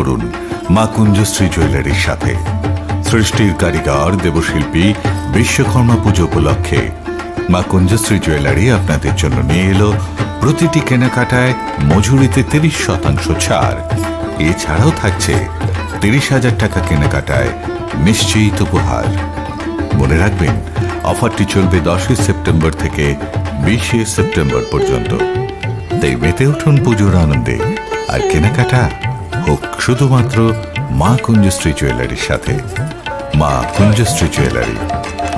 করুন মা কুঞ্জশ্রী জুয়েলারির সাথে। সৃষ্টির কারিগর দেবশিল্পী বিশ্বকর্মা পুজো উপলক্ষে মা কুঞ্জশ্রী জুয়েলারি আপনাদের জন্য নিয়ে এলো প্রতিটি কেনাকাটায় মজুরিতে 30% ছাড়। এছাড়াও থাকছে 30,000 টাকা কেনাকাটায় নিশ্চিত উপহার। মনে রাখবেন, অফারটি চলবে 10 সেপ্টেম্বর থেকে 20 সেপ্টেম্বর পর্যন্ত। তাই মেতে উঠুন পুজোর আনন্দে, আর কেনাকাটা হোক শুধুমাত্র মা কুঞ্জশ্রী জুয়েলারির সাথে। Maa Kunjashree jewellery,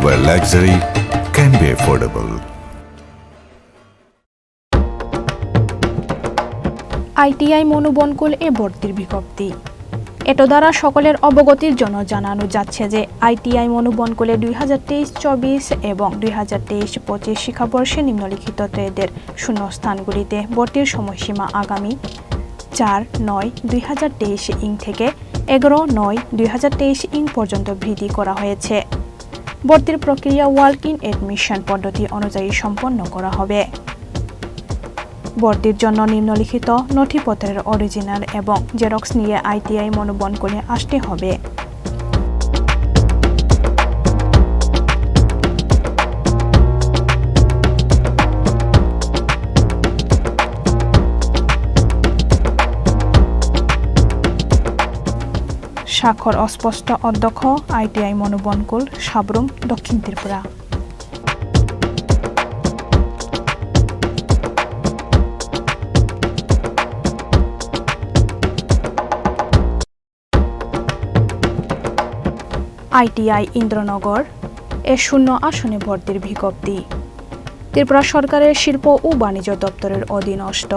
where luxury can be affordable. ITI মনোবনকুল এ ভর্তির বিজ্ঞপ্তি। এটো দ্বারা সকলের অবগতির জন্য জানানো যাচ্ছে যে আইটিআই মনোবনকুলে 2023-24 এবং 2023-25 শিক্ষাবর্ষে নিম্নলিখিত ট্রেডের শূন্যস্থানগুলিতে ভর্তির সময়সীমা আগামী 4/9/2023 থেকে 11/9/2023 পর্যন্ত বৃদ্ধি করা হয়েছে। ভর্তির প্রক্রিয়া ওয়াক ইন অ্যাডমিশন পদ্ধতি অনুযায়ী সম্পন্ন করা হবে। ভর্তির জন্য নিম্নলিখিত নথিপত্রের অরিজিনাল এবং জেরক্স নিয়ে আইটিআই মনোবনকুলে আসতে হবে। স্বাক্ষর অস্পষ্ট, অধ্যক্ষ, আইটিআই মনোবনকুল, সাবরুম, দক্ষিণ ত্রিপুরা। আইটিআই ইন্দ্রনগর এ 0 আসনে ভর্তির বিজ্ঞপ্তি। ত্রিপুরা সরকারের শিল্প ও বাণিজ্য দপ্তরের অধীনস্থ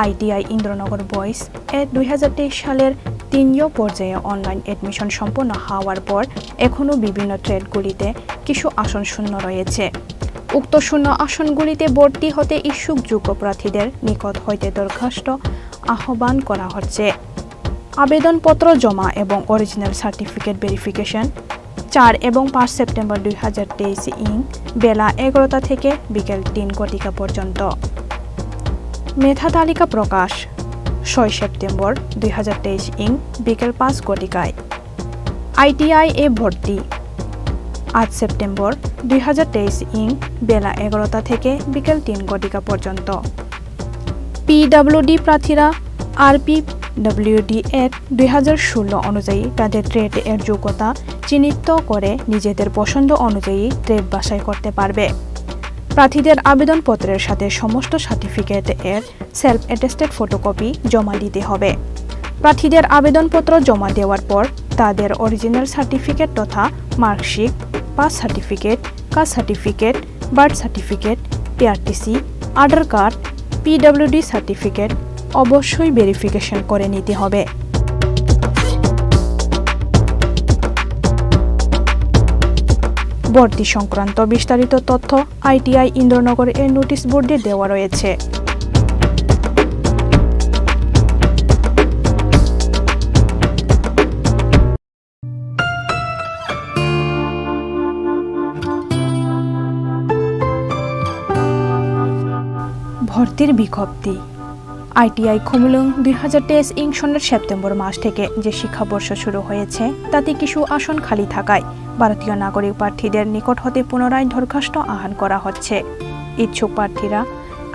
আইটিআই ইন্দ্রনগর বয়েজ এ 2023 সালের 3 পর্যায়ে অনলাইন অ্যাডমিশন সম্পন্ন হওয়ার পর এখনও বিভিন্ন ট্রেডগুলিতে কিছু আসন শূন্য রয়েছে। উক্ত শূন্য আসনগুলিতে ভর্তি হতে ইচ্ছুক যোগ্য প্রার্থীদের নিকট হইতে দরখাস্ত আহ্বান করা হচ্ছে। আবেদনপত্র জমা এবং অরিজিনাল সার্টিফিকেট ভেরিফিকেশন 4 এবং 5 সেপ্টেম্বর 2023 বেলা 11টা থেকে বিকেল 3 ঘটিকা পর্যন্ত। মেধা তালিকা প্রকাশ 6 সেপ্টেম্বর 2023 বিকেল 5 ঘটিকায়। আইটিআই এ ভর্তি 8 সেপ্টেম্বর 2023 বেলা 11টা থেকে বিকেল 3 ঘটিকা পর্যন্ত। পিডব্লিউডি প্রার্থীরা আরপিডব্লিউডি অ্যাক্ট 2016 অনুযায়ী তাদের ট্রেড এর যোগ্যতা চিহ্নিত করে নিজেদের পছন্দ অনুযায়ী ট্রেড বাছাই করতে পারবে। প্রার্থীদের আবেদনপত্রের সাথে সমস্ত সার্টিফিকেট এর সেলফ অ্যাটেস্টেড ফটোকপি জমা দিতে হবে। প্রার্থীদের আবেদনপত্র জমা দেওয়ার পর তাদের অরিজিনাল সার্টিফিকেট তথা marksheet, pass certificate, caste certificate, birth certificate, PRTC, Aadhaar card, PWD certificate অবশ্যই ভেরিফিকেশন করে নিতে হবে। ভর্তি সংক্রান্ত বিস্তারিত তথ্য আইটিআই ইন্দ্রনগর এর নোটিশ বোর্ডে দেওয়া রয়েছে। ভর্তির বিজ্ঞপ্তি। আইটিআই খুমুলুং 2023 সনের সেপ্টেম্বর মাস থেকে যে শিক্ষাবর্ষ শুরু হয়েছে তাতে কিছু আসন খালি থাকায় ভারতীয় নাগরিক প্রার্থীদের নিকট হতে পুনরায় দরখাস্ত আহ্বান করা হচ্ছে। ইচ্ছুক প্রার্থীরা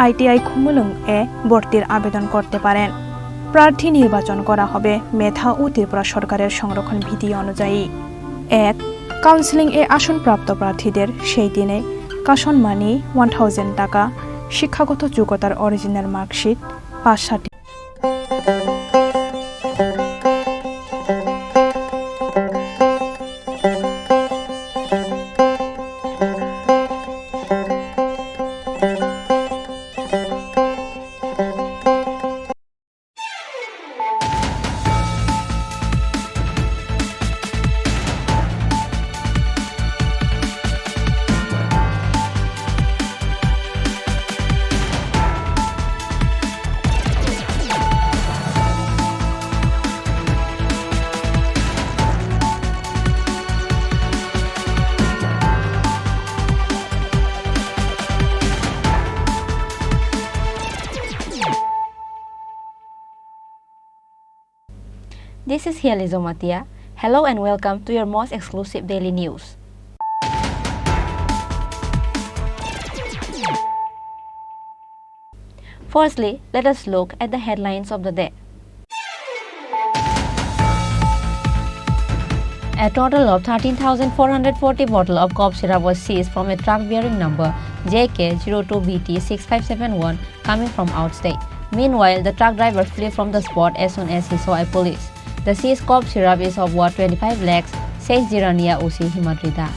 আইটিআই খুমুলুং এ ভর্তির আবেদন করতে পারেন। প্রার্থী নির্বাচন করা হবে মেধা ও ত্রিপুরা সরকারের সংরক্ষণ বিধি অনুযায়ী। 1. কাউন্সিলিং এ আসনপ্রাপ্ত প্রার্থীদের সেই দিনে কাশন মানি 1000 টাকা, শিক্ষাগত যোগ্যতার original marksheet, pass certificate. This is Hializo Matia. Hello and welcome to your most exclusive daily news. Firstly, let us look at the headlines of the day. A total of 13,440 bottles of cough syrup was seized from a truck bearing number JK02BT6571 coming from outstate. Meanwhile, the truck driver fled from the spot as soon as he saw a police. The seized cough syrup is of worth 25 lakhs, says Jirania Usi Himadri Das.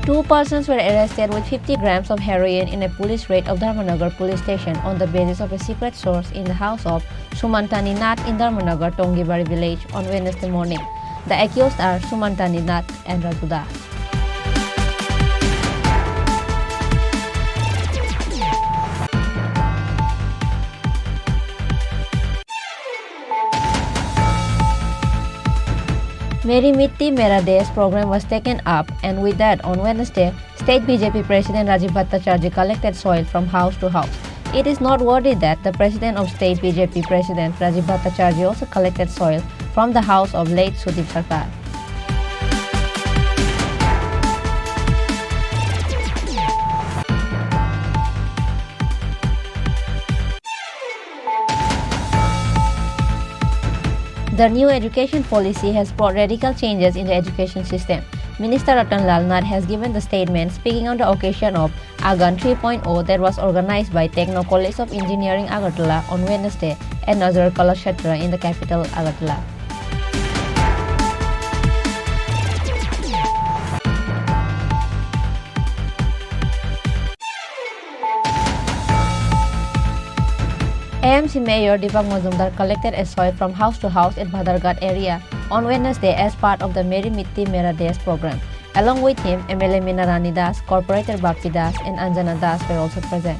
Two persons were arrested with 50 grams of heroin in a police raid of Dharmanagar police station on the basis of a secret source in the house of Sumantani Nath in Dharmanagar, Tongibari village on Wednesday morning. The accused are Sumantani Nath and Raju Das. Meri Mitti Mera Desh program was taken up, and with that, on Wednesday, State BJP President Rajiv Bhattacharjee collected soil from house to house. It is noteworthy that the President of State BJP President Rajiv Bhattacharjee also collected soil from the house of late Sudip Sarkar. The new education policy has brought radical changes in the education system. Minister Ratan Lal Nath has given the statement speaking on the occasion of Agan 3.0 that was organized by Techno College of Engineering Agartala on Wednesday at Nazar Kalakshetra in the capital Agartala. AMC Mayor Deepak Majumdar collected a soil from house to house in Bhadarghat area on Wednesday as part of the Meri Mitti Mera Desh program. Along with him, MLA Minarani Das, Corporator Bappi Das and Anjana Das were also present.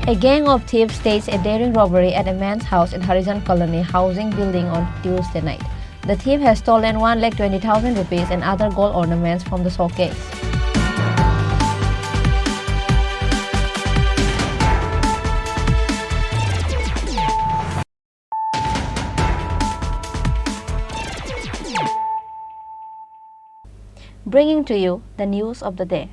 A gang of thieves staged a daring robbery at a man's house in Harizan Colony housing building on Tuesday night. The thief has stolen 1,20,000 rupees and other gold ornaments from the showcase. Bringing to you the news of the day.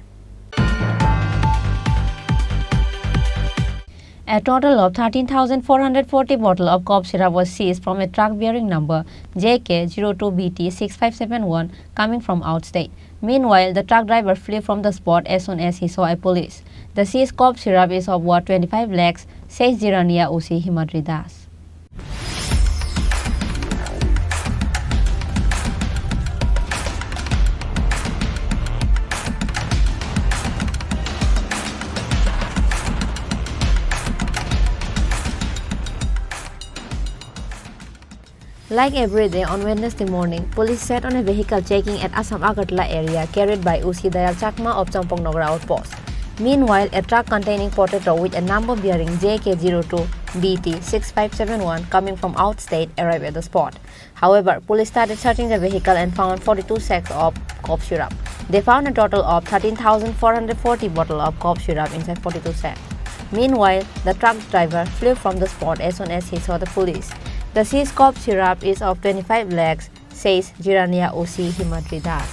A total of 13,440 bottles of cough syrup was seized from a truck bearing number JK02BT6571 coming from outstate. Meanwhile, the truck driver fled from the spot as soon as he saw a police. The seized cough syrup is of worth 25 lakhs, says Jirania Usi Himadri Das. Like every day on Wednesday morning, police set on a vehicle checking at Assam Agartala area carried by Usi Dayal Chakma of Champongnagar outpost. Meanwhile, a truck containing potato with a number bearing JK02BT6571 coming from outstate arrived at the spot. However, police started searching the vehicle and found 42 sacks of cough syrup. They found a total of 13,440 bottles of cough syrup inside 42 sacks. Meanwhile, the truck driver fled from the spot as soon as he saw the police. The seized cough syrup is of 25 lakhs, says Jirania Usi Himadri Das.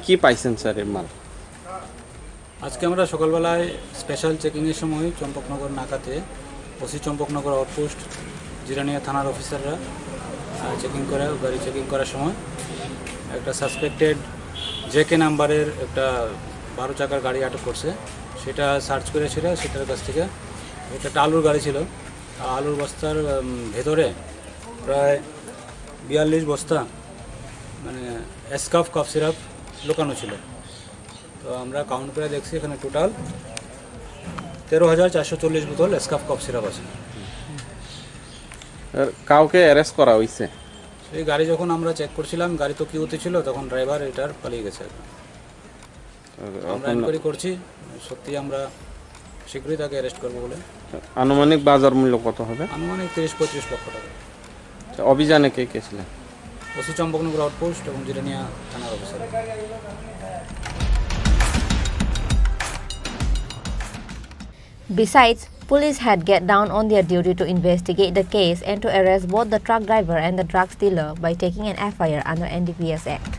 কি পাইছেন sir এর মাল? আজকে আমরা সকালবেলায় special চেকিংয়ের সময় Champaknagar নাকাতে OC Champaknagar outpost Jirania থানার অফিসাররা গাড়ি চেকিং করার সময় একটা সাসপেক্টেড জেকে নাম্বারের একটা 12 চাকার গাড়ি আটক করছে। সেটা সার্চ করে সেটার কাছ থেকে একটা আলুর গাড়ি ছিল, আলুর বস্তার ভেতরে প্রায় 42 বস্তা মানে এসকাফ কফ সিরাপ লুকানো ছিল। তো আমরা কাউন্ট করে দেখছি এখানে টোটাল 13,440 বোতল স্কাফ কফ সিরাপ আছে। আর কাউকে অ্যারেস্ট করা হয়েছে? এই গাড়ি যখন আমরা চেক করছিলাম, গাড়ি তো কিউতে ছিল, তখন ড্রাইভার এটার পালিয়ে গেছে। আমরা এনকোয়ারি করছি, সত্যি আমরা শীঘ্রই তাকে অ্যারেস্ট করবো বলে। আনুমানিক বাজার মূল্য কত হবে? আনুমানিক 30-35 লক্ষ টাকা। অভিযানে কে কে ছিলেন? ওসি চম্পকনগর আউটপোস্ট এবং জিরানিয়া থানার officer. Besides, police had get down on their duty to investigate the case and to arrest both the truck driver and the drugs dealer by taking an FIR under NDPS Act.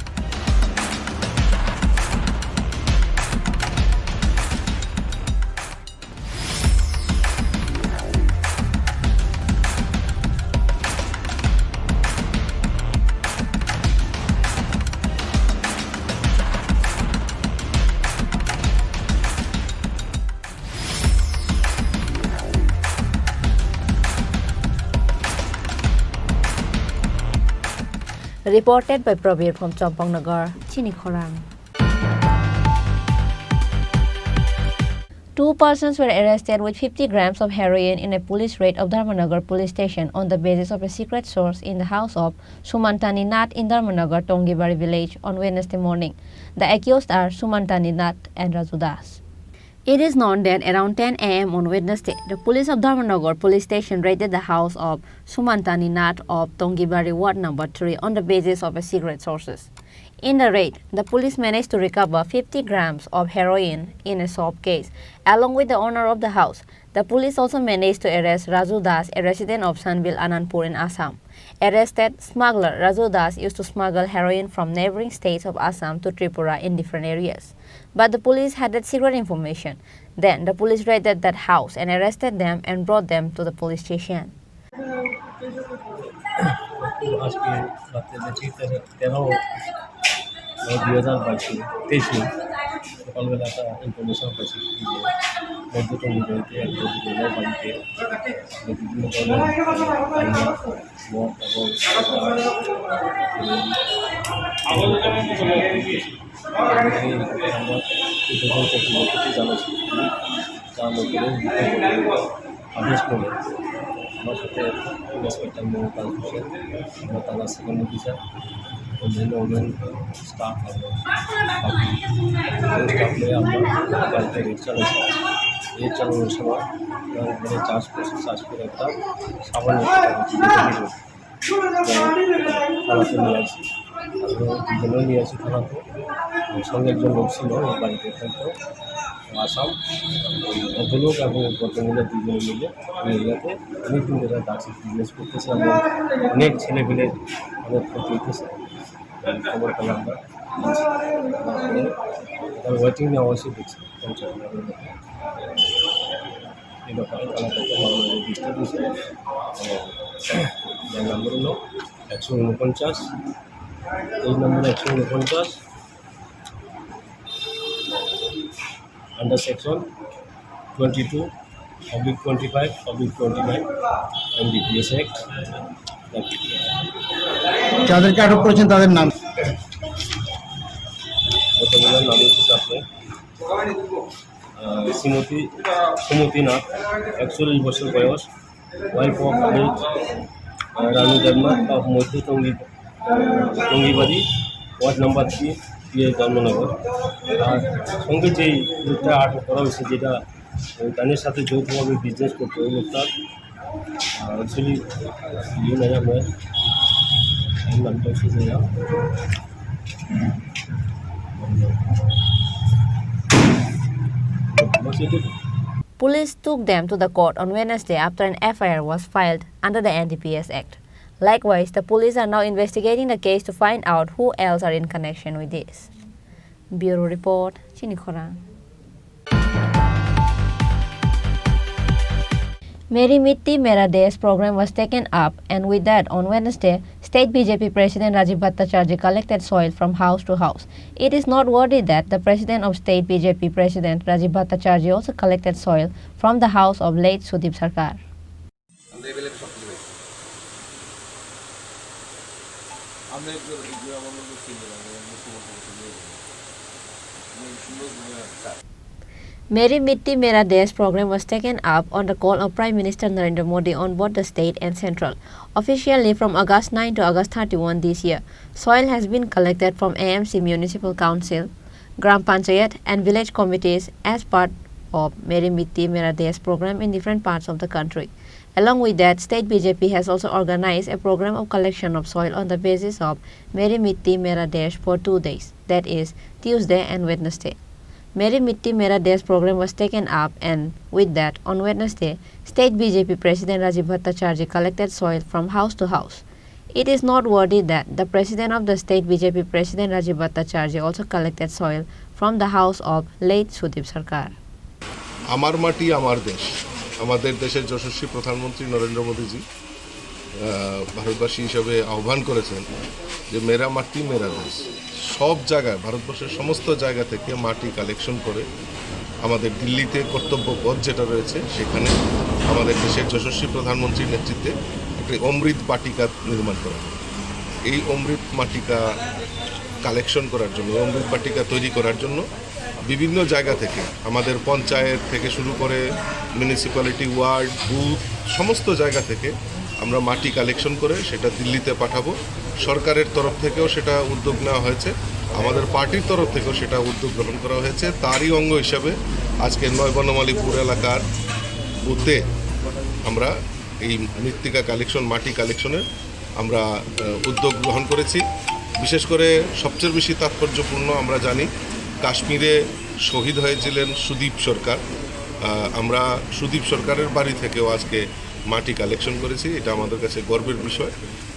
Reported by Prabir from Champangnagar, Chini Khorang. 2 persons were arrested with 50 grams of heroin in a police raid of Dharmanagar police station on the basis of a secret source in the house of Sumantani Nath in Dharmanagar, Tongibari village on Wednesday morning. The accused are Sumantani Nath and Raju Das. It is known that around 10 a.m. on Wednesday, the police of Dharmanagar police station raided the house of Sumantani Nath of Tongibari Ward number 3 on the basis of a secret sources. In the raid, the police managed to recover 50 grams of heroin in a soap case, along with the owner of the house. The police also managed to arrest Raju Das, a resident of Sanbil, Anandpur in Assam. Arrested smuggler Raju Das used to smuggle heroin from neighboring states of Assam to Tripura in different areas. But the police had that secret information. Then the police raided that house and arrested them and brought them to the police station. আজকে রাত্রে দেখি 13/2022 সকালবেলা একটা information পাইছি যে মধ্যটঙ্গিতে এক লোকের বাড়িতে বিভিন্ন ধরনের মদ এবং আদেশ করে আমার সাথে ইন্সপেক্টর মমতাজ হোসেন, আমরা তারা সেকেন্ড অফিসার, অন্যান্য স্টাফ এবং স্টাফ নিয়ে আমরা গাড়িতে রেড চালাইছি। রেড চালানোর সময় আমরা চার্জ করছি, চার্জ করে একটা সাবান থানাতে নিয়ে আসি। দুজনেও নিয়ে আসি থানাতে। সঙ্গে একজন লোক ছিল ওই বাড়িতে থাকতো আসাম, ভদ্রলোক এবং ভদ্রমহিলা দুজনে মিলে এরিয়াতে অনেকদিন ধরে ডাক্স বিজনেস করতেছে এবং অনেক ছেলেপেলে অনেক ক্ষতি হইতেছে। খবর পেলাম আমরা, তার ওয়েটিং নেওয়া হয়েছে দেখছি এই ব্যাপারে তারা একটা মামলা রেজিস্টার দিয়েছে। যার নম্বর হলো 149, এই নম্বর 149 under section 22/25/29 NDPS Act। যাদেরকে আটক করেছেন তাদের নাম? গতকালের নাম হচ্ছে আপনার সুমতি নাথ, 41 বছর বয়স, wife of Ranu Debnath of মধ্য টঙ্গিবাড়ি ওয়ার্ড নাম্বার 3 ধর্মনগর। আর সঙ্গে যেই লোকটা আটক করা হয়েছে, যেটা ওই গানের সাথে যৌথভাবে বিজনেস করতো, ওই লোকটার অ্যাকচুয়ালি ইয়ে নাই, আমরা নামটা হচ্ছে Police took them to the court on Wednesday after an FIR was filed under the NDPS Act. Likewise, the police are now investigating the case to find out who else are in connection with this. Bureau Report, Chini Khorang. Meri Mitti Mera Desh program was taken up, and with that, on Wednesday, State BJP President Rajiv Bhattacharjee collected soil from house to house. It is noteworthy that the President of State BJP President Rajiv Bhattacharjee also collected soil from the house of late Sudip Sarkar. Meri Mitti Mera Desh program was taken up on the call of Prime Minister Narendra Modi on both the state and central. Officially from August 9 to August 31 this year, soil has been collected from AMC Municipal Council, Gram Panchayat and village committees as part of Meri Mitti Mera Desh program in different parts of the country. Along with that, state BJP has also organized a program of collection of soil on the basis of Meri Mitti Mera Desh for 2 days, that is, Tuesday and Wednesday. Meri Mitti Mera Desh program was taken up, and with that, on Wednesday, State BJP President Rajiv Bhattacharjee collected soil from house to house. It is noteworthy that the President of the State BJP President Rajiv Bhattacharjee also collected soil from the house of late Sudip Sarkar. আমার মাটি আমার দেশ, আমাদের দেশের যশস্বী প্রধানমন্ত্রী নরেন্দ্র মোদীজি ভারতবাসী হিসেবে আহ্বান করেছেন যে মেরা মাটি মেরা দেশ। সব জায়গায় ভারতবর্ষের সমস্ত জায়গা থেকে মাটি কালেকশন করে আমাদের দিল্লিতে কর্তব্যপথ যেটা রয়েছে সেখানে আমাদের দেশের যশস্বী প্রধানমন্ত্রীর নেতৃত্বে একটি অমৃত বাটিকা নির্মাণ করা হবে। এই অমৃত বাটিকা কালেকশন করার জন্য, অমৃত বাটিকা তৈরি করার জন্য বিভিন্ন জায়গা থেকে আমাদের পঞ্চায়েত থেকে শুরু করে মিউনিসিপ্যালিটি, ওয়ার্ড, বুথ সমস্ত জায়গা থেকে আমরা মাটি কালেকশন করে সেটা দিল্লিতে পাঠাবো। সরকারের তরফ থেকেও সেটা উদ্যোগ নেওয়া হয়েছে, আমাদের পার্টির তরফ থেকেও সেটা উদ্যোগ গ্রহণ করা হয়েছে। তারই অঙ্গ হিসাবে আজকে নয় বনমালীপুর এলাকার বুথে আমরা এই মৃত্তিকা কালেকশন, মাটি কালেকশনের আমরা উদ্যোগ গ্রহণ করেছি। বিশেষ করে সবচেয়ে বেশি তাৎপর্যপূর্ণ আমরা জানি কাশ্মীরে শহীদ হয়েছিলেন সুদীপ সরকার। আমরা সুদীপ সরকারের বাড়ি থেকেও আজকে মাটি কালেকশন করেছি। এটা আমাদের কাছে গর্বের বিষয়।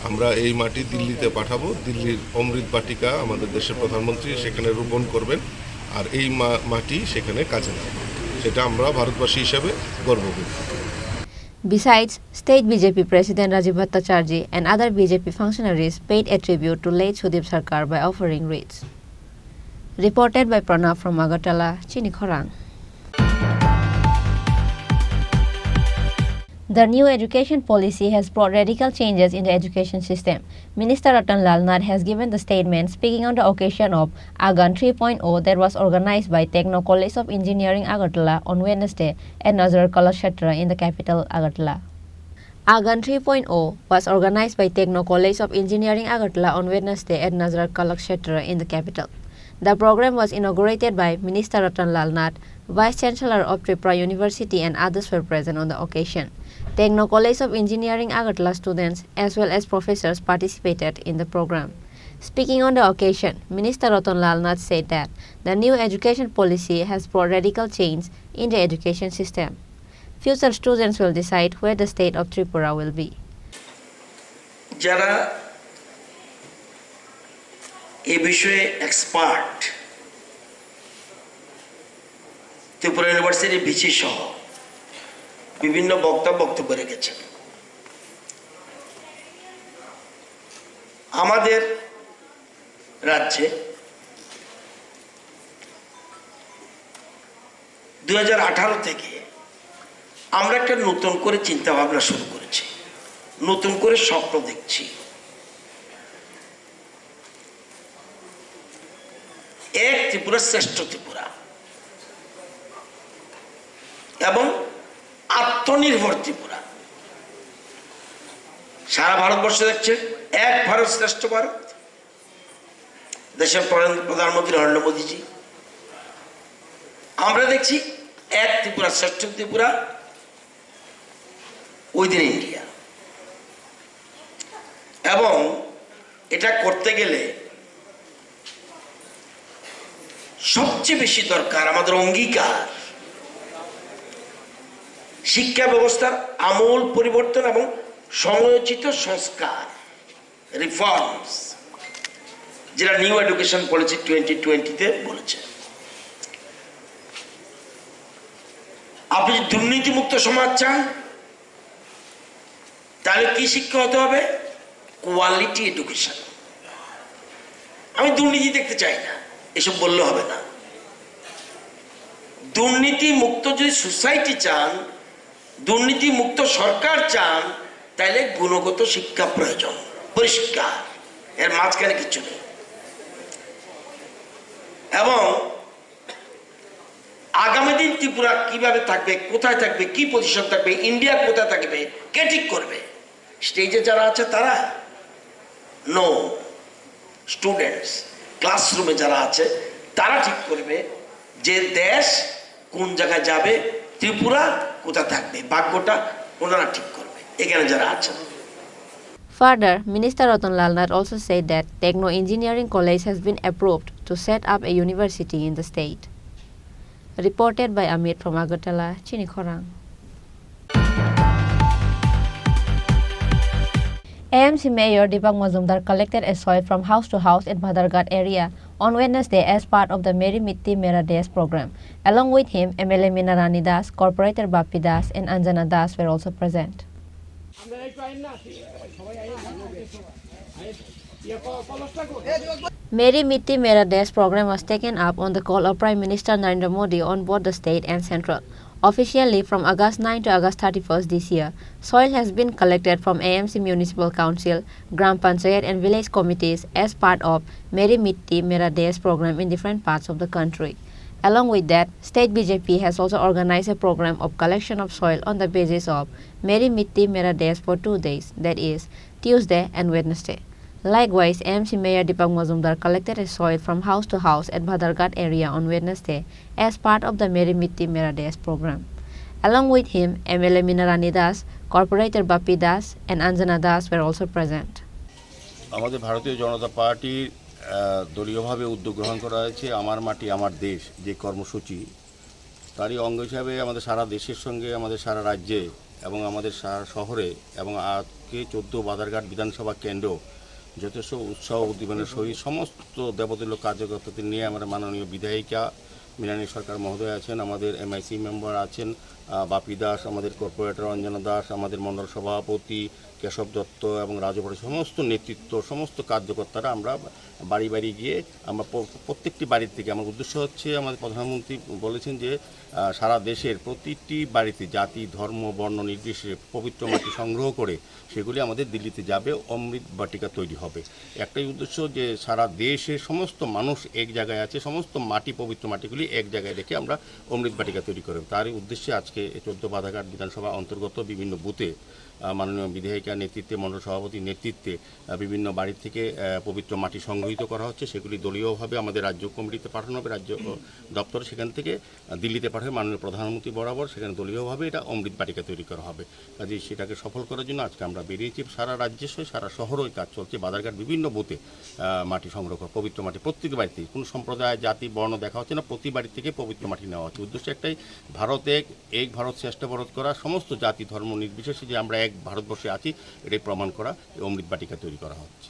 আমরা এই মাটি দিল্লিতে পাঠাবো। দিল্লির অমৃত বাটিকা আমাদের দেশের প্রধানমন্ত্রী সেখানে রোপণ করবেন, আর এই মাটি সেখানে কাজে লাগবে। সেটা আমরা ভারতবাসী হিসাবে গর্ব করি। Besides, State BJP President Rajiv Bhattacharjee and other BJP functionaries paid a tribute to late Sudip Sarkar by offering wreaths. Reported by Pranav from Agartala, Chini Khorang. The new education policy has brought radical changes in the education system. Minister Ratan Lal Nath has given the statement speaking on the occasion of Agan 3.0 that was organized by Techno College of Engineering Agartala on Wednesday at Nazar Kalakshetra in the capital Agartala. Agan 3.0 was organized by Techno College of Engineering Agartala on Wednesday at Nazar Kalakshetra in the capital. The program was inaugurated by Minister Ratan Lal Nath, Vice Chancellor of Tripura University, and others were present on the occasion. Techno College of Engineering Agartala students as well as professors participated in the program. Speaking on the occasion, Minister Ratan Lal Nath said that the new education policy has brought radical change in the education system. Future students will decide where the state of Tripura will be. যারা এই বিষয়ে expert, Tripura ইউনিভার্সিটির VC সহ বিভিন্ন বক্তব্য রেখেছেন। আমাদের রাজ্যে 2018 থেকে আমরা একটা নতুন করে চিন্তা ভাবনা শুরু করেছি, নতুন করে স্বপ্ন দেখছি। এক ত্রিপুরা শ্রেষ্ঠ ত্রিপুরা এবং আত্মনির্ভর ত্রিপুরা। সারা ভারতবর্ষে দেখছে এক ভারত শ্রেষ্ঠ ভারত, দেশের প্রধানমন্ত্রী নরেন্দ্র মোদীজি। আমরা দেখছি এক ত্রিপুরা শ্রেষ্ঠ ত্রিপুরা, উইদিন ইন্ডিয়া। এবং এটা করতে গেলে সবচেয়ে বেশি দরকার আমাদের অঙ্গীকার, শিক্ষা ব্যবস্থার আমূল পরিবর্তন এবং সময়োচিত সংস্কার, রিফর্মস, যেটা নিউ এডুকেশন পলিসি 2020-তে বলেছে। আপনি যদি দুর্নীতিমুক্ত সমাজ চান তাহলে কি শিক্ষা হতে হবে? Quality education. আমি দুর্নীতি দেখতে চাই না, এসব বললে হবে না। দুর্নীতি মুক্ত যদি সোসাইটি চান, দুর্নীতি মুক্ত সরকার চান, তাহলে গুণগত শিক্ষা প্রয়োজন, পরিষ্কার, এর মাঝখানে কিছু নেই। এবং আগামী দিন ত্রিপুরা কিভাবে থাকবে, কোথায় থাকবে, কি পজিশন থাকবে, ইন্ডিয়া কোথায় থাকবে, কে ঠিক করবে? স্টেজে যারা আছে তারা? নো, স্টুডেন্টস ক্লাসরুমে যারা আছে তারা ঠিক করবে যে দেশ কোন জায়গায় যাবে, ত্রিপুরা কোথায় থাকবে, ভাগ্যটা ওনারা ঠিক করবে এখানে যারা আছেন। Further, Minister Ratan Lal Nath also said that Techno Engineering College has been approved to set up a university in the state. Reported by Amit from Agartala, Chini Khorang. AMC Mayor Deepak Mazumdar collected a soil from house to house in Bhadarghat area on Wednesday as part of the Meri Mitti Mera Desh program. Along with him, MLA Minarani Das, Corporator Bapi Das and Anjana Das were also present. Meri Mitti Mera Desh program was taken up on the call of Prime Minister Narendra Modi on both the state and central. Officially from August 9 to August 31st this year, soil has been collected from AMC Municipal Council, Gram Panchayat and village committees as part of Meri Mitti Mera Desh program in different parts of the country. Along with that, State BJP has also organized a program of collection of soil on the basis of Meri Mitti Mera Desh for 2 days, that is, Tuesday and Wednesday. Likewise, AMC Mayor Deepak Mazumdar collected a soil from house to house at Bhadarghat area on Wednesday as part of the Meri Mitti Mera Desh program. Along with him, MLA Minarani Das, Corporator Bapi Das and Anjana Das were also present. আমাদের ভারতীয় জনতা পার্টির দলীয়ভাবে উদ্যোগ গ্রহণ করা হয়েছে আমার মাটি আমার দেশ যে কর্মসূচি, তারই অঙ্গ হিসাবে আমাদের সারা দেশের সঙ্গে আমাদের সারা রাজ্যে এবং আমাদের সারা শহরে এবং আজকে 14 বাধারঘাট বিধানসভা কেন্দ্র যথেষ্ট উৎসাহ উদ্দীপনার সহিত সমস্ত দেবতুল্য কার্যকর্তাদের নিয়ে আমার মাননীয় বিধায়িকা মীনানী সরকার মহোদয় আছেন, আমাদের এমআইসি মেম্বার আছেন বাপি দাস, আমাদের কর্পোরেটর অঞ্জনা দাস, আমাদের মণ্ডল সভাপতি কেশব দত্ত এবং রাজপরিষদ সমস্ত নেতৃত্ব সমস্ত কার্যকর্তারা আমরা বাড়ি বাড়ি গিয়ে আমরা প্রত্যেকটি বাড়ির থেকে আমার উদ্দেশ্য হচ্ছে আমাদের প্রধানমন্ত্রী বলেছেন যে সারা দেশের প্রতিটি বাড়িতে জাতি ধর্ম বর্ণ নির্বিশেষে পবিত্র মাটি সংগ্রহ করে সেগুলি আমাদের দিল্লিতে যাবে, অমৃত বাটিকা তৈরি হবে। একটাই উদ্দেশ্য যে সারা দেশের সমস্ত মানুষ এক জায়গায় আছে, সমস্ত মাটি পবিত্র মাটিগুলি এক জায়গায় রেখে আমরা অমৃত বাটিকা তৈরি করব। তারই উদ্দেশ্যে আজকে 14 বাধারঘাট বিধানসভা অন্তর্গত বিভিন্ন বুথে মাননীয় বিধায়িকার নেতৃত্বে মণ্ডল সভাপতির নেতৃত্বে বিভিন্ন বাড়ি থেকে পবিত্র মাটি সংগ্রহিত করা হচ্ছে, সেগুলি দলীয়ভাবে আমাদের রাজ্য কমিটিতে পাঠানো হবে, রাজ্য দপ্তর সেখান থেকে দিল্লিতে পাঠাবে মাননীয় প্রধানমন্ত্রী বরাবর, সেখানে দলীয়ভাবে এটা অমৃত বাটিকা তৈরি করা হবে। কাজে সেটাকে সফল করার জন্য আজকে আমরা বেরিয়েছি, সারা রাজ্যের সঙ্গে সারা শহরেই কাজ চলছে। বাধারঘাট বিভিন্ন বুথে মাটি সংগ্রহ করা, পবিত্র মাটি প্রত্যেক বাড়িতে, কোনো সম্প্রদায় জাতি বর্ণ দেখা হচ্ছে না, প্রতি বাড়ি থেকে পবিত্র মাটি নেওয়া হচ্ছে। উদ্দেশ্য একটাই, ভারত এক ভারত শ্রেষ্ঠ ভারত করা, সমস্ত জাতি ধর্ম নির্বিশেষে যে আমরা এক ভারতবর্ষে আছি এটাই প্রমাণ করা, এই অমৃত বাটিকা তৈরি করা হচ্ছে।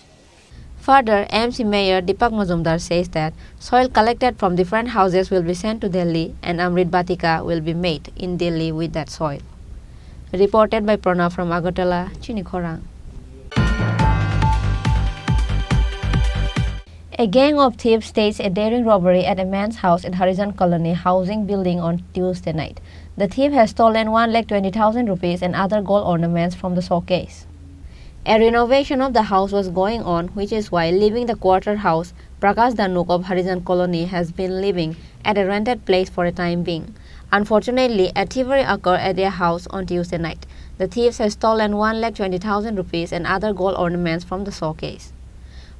Further, AMC Mayor Deepak Mazumdar says that soil collected from different houses will be sent to Delhi and Amrit Batika will be made in Delhi with that soil. Reported by Pranav from Agartala, Chini Khorang. A gang of thieves staged a daring robbery at a man's house in Harizan Colony housing building on Tuesday night. The thief has stolen 1,20,000 rupees and other gold ornaments from the showcase. A renovation of the house was going on, which is why leaving the quarter house, Prakash Danuk of Harizan Colony has been living at a rented place for a time being. Unfortunately, a thievery occurred at their house on Tuesday night. The thieves have stolen 1,20,000 rupees and other gold ornaments from the showcase.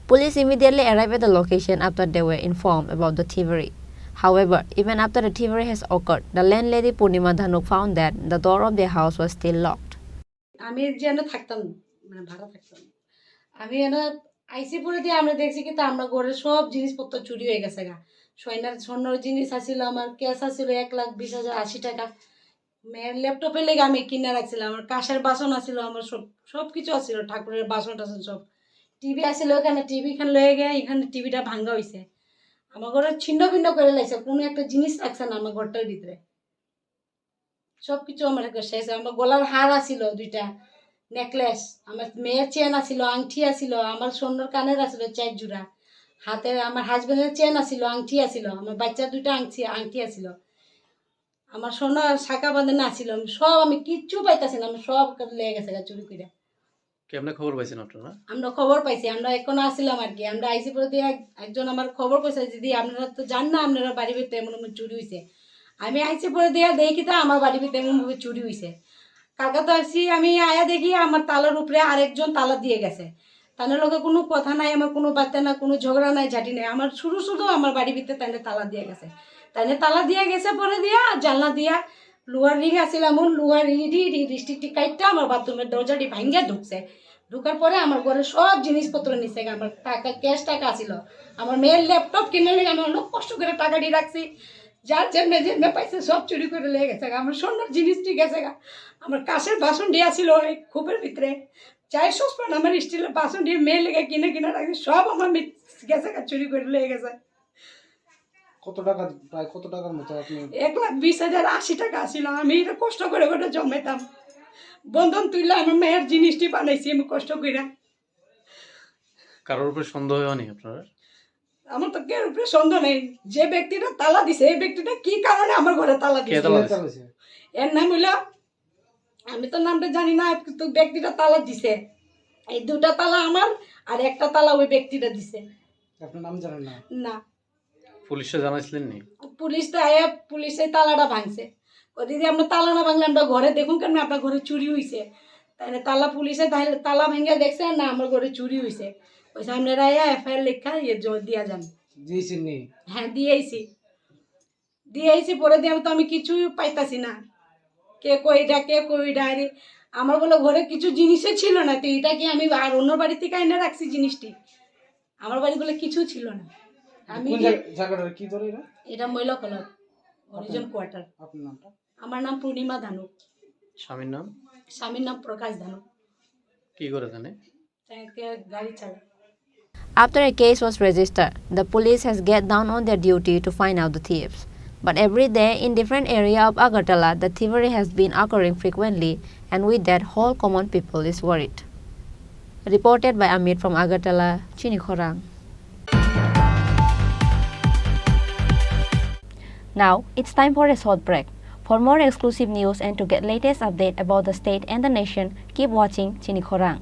Police immediately arrived at the location after they were informed about the thievery. However, even after the thievery has occurred, the landlady Purnima Dhanuk found that the door of their house was still locked. আমি যেন থাকতাম মানে ভাড়া থাকতাম, আমি এনে আইসিপুরে দিয়ে আমরা দেখছি কিন্তু আমরা ঘরের সব জিনিসপত্র চুরি হয়ে গেছে গা। স্বর্ণর জিনিস আসছিল, আমার ক্যাশ আসছিল 1,20,080 টাকা, মেয়ের ল্যাপটপের লেগে আমি কিনে রাখছিলাম, আমার কাঁসের বাসন আসছিল, আমার সব কিছু আসছিল, ঠাকুরের বাসন টাসন সব, টিভি আসছিল, ওখানে টিভি খান লয়ে গিয়ে এখানে টিভিটা ভাঙ্গা হয়েছে, আমার ঘরে ছিন্ন ভিন্ন করে লাগছে, কোনো একটা জিনিস রাখছে না আমার ঘরটার ভিতরে, সব কিছু আমার শেষ। আমার গলার হার আসছিল 2টা নেকলেস, আমার মেয়ের চেন আসছিল, আংটি আসছিল, আমার স্বর্ণর কানের আসছিল 4 জোড়া, হাতের আমার হাজবেন্ডের চেন আসছিল, আংটি আসছিল, আমার বাচ্চার 2টা আংটি আসছিল, আমার স্বর্ণ শাখা বাঁধানো আসছিল, সব আমি কিচ্ছু পাইতেছি না, আমি সব লেগে গেছে চুরি করে। কেমনে খবর পাইছেন আপনারা? আমরা খবর পাইছি, আমরা এখন আসছিলাম আর কি, আমরা আইসি পরে দিয়ে একজন আমার খবর পাইছে, দিদি আপনারা তো জান না আপনারা বাড়ি ভিতরে এমন চুরি হয়েছে, আমি আইসি পরে দিয়া দেখি তো আমার বাড়ির ভিতরে এমনভাবে চুরি হয়েছে। কালকে তো আসছি আমি আয়া দেখি আমার তালার উপরে আরেকজন তালা দিয়ে গেছে। তাদের লোকে কোনো কথা নাই, আমার কোনো বার্তা না, কোনো ঝগড়া নাই, ঝাঁটি নাই, আমার শুধু আমার বাড়ির ভিতরে তাইলে তালা দিয়ে গেছে। তাইলে তালা দিয়ে গেছে পরে দিয়া জানলা দিয়া লোহার রিং আসছিল, এমন লোহার রিস্টিকটি কাইটটা আমার বাথরুমের দরজাটি ভাঙ্গিয়া ঢুকছে। ঢুকার পরে আমার ঘরে সব জিনিসপত্র নিচ্ছে, আমার টাকা ক্যাশ টাকা ছিল, আমার মেয়ের ল্যাপটপ কিনে লেগে আমি অনেক কষ্ট করে টাকাটি রাখছি, যার যেমনে পাইছে সব চুরি করে লেগে গেছে। আমার সোনার জিনিসটি গেছে, আমার কাঁচের বাসন দিয়া ছিল ওই খোপের ভিতরে, চায়ের সসপ্যান আমার স্টিলের বাসন দিয়ে মেয়ে লেগে কিনে রাখছি, সব আমার গেছে চুরি করে লেগে গেছে। কত টাকা, প্রায় কত টাকার মতো আপনি? 1,20,080 টাকা ছিল। আমি এটা কষ্ট করে জমাইতাম, বন্ধন তুইলে আমার মেয়ের জিনিসটি বানাইছি আমি কষ্ট করে। কারোর উপরে সন্দেহ হয়নি আপনার? আমার তো কেউ উপরে সন্দেহ নেই, যে ব্যক্তিটা তালা দিছে এই ব্যক্তিটা কি কারণে আমার ঘরে তালা দিছে। এর নাম হইল, আমি তো নামটা জানি না, কিন্তু ব্যক্তিটা তালা দিছে। এই দুটা তালা আমার, আর একটা তালা ওই ব্যক্তিটা দিছে। আপনার নাম জানেন না? না। পুলিশে জানাইছিলেন নি? পুলিশ তো আয়া পুলিশে তালাটা ভাঙছে। ও দিদি আপনার তালা না ভাঙলে আমরা ঘরে দেখুন কেন আপনার ঘরে চুরি হয়েছে, তাই না? তালা পুলিশে তালা ভেঙে দেখছে না আমার ঘরে চুরি হয়েছে, ওই আপনারা আয়া এফআইআর লেখা দিয়া যান। দিয়েছেন নি? হ্যাঁ দিয়েছি পরে দিয়ে তো আমি কিছুই পাইতাছি না, কে কইডা আরে আমার বলে ঘরে কিছু জিনিসে ছিল না, তো এটা কি আমি আর অন্য বাড়ি থেকে এনে রাখছি জিনিসটি, আমার বাড়ি বলে কিছু ছিল না। আমি জায়গাটা কি ধরে এটা মহিলা কলর হরিজন কোয়ার্টার। আপনার নামটা? আমার নাম পূর্ণিমা ধানু। স্বামীর নাম? স্বামীর নাম প্রকাশ ধানু। কি করে জানে? গাড়ি চালায়। After a case was registered, the police has get down on their duty to find out the thieves. But every day in different area of Agartala, the thievery has been occurring frequently, and with that, whole common people is worried. Reported by Amit from Agartala, Chini Khorang. Now, it's time for a short break. For more exclusive news and to get latest update about the state and the nation, keep watching Chini Khorang.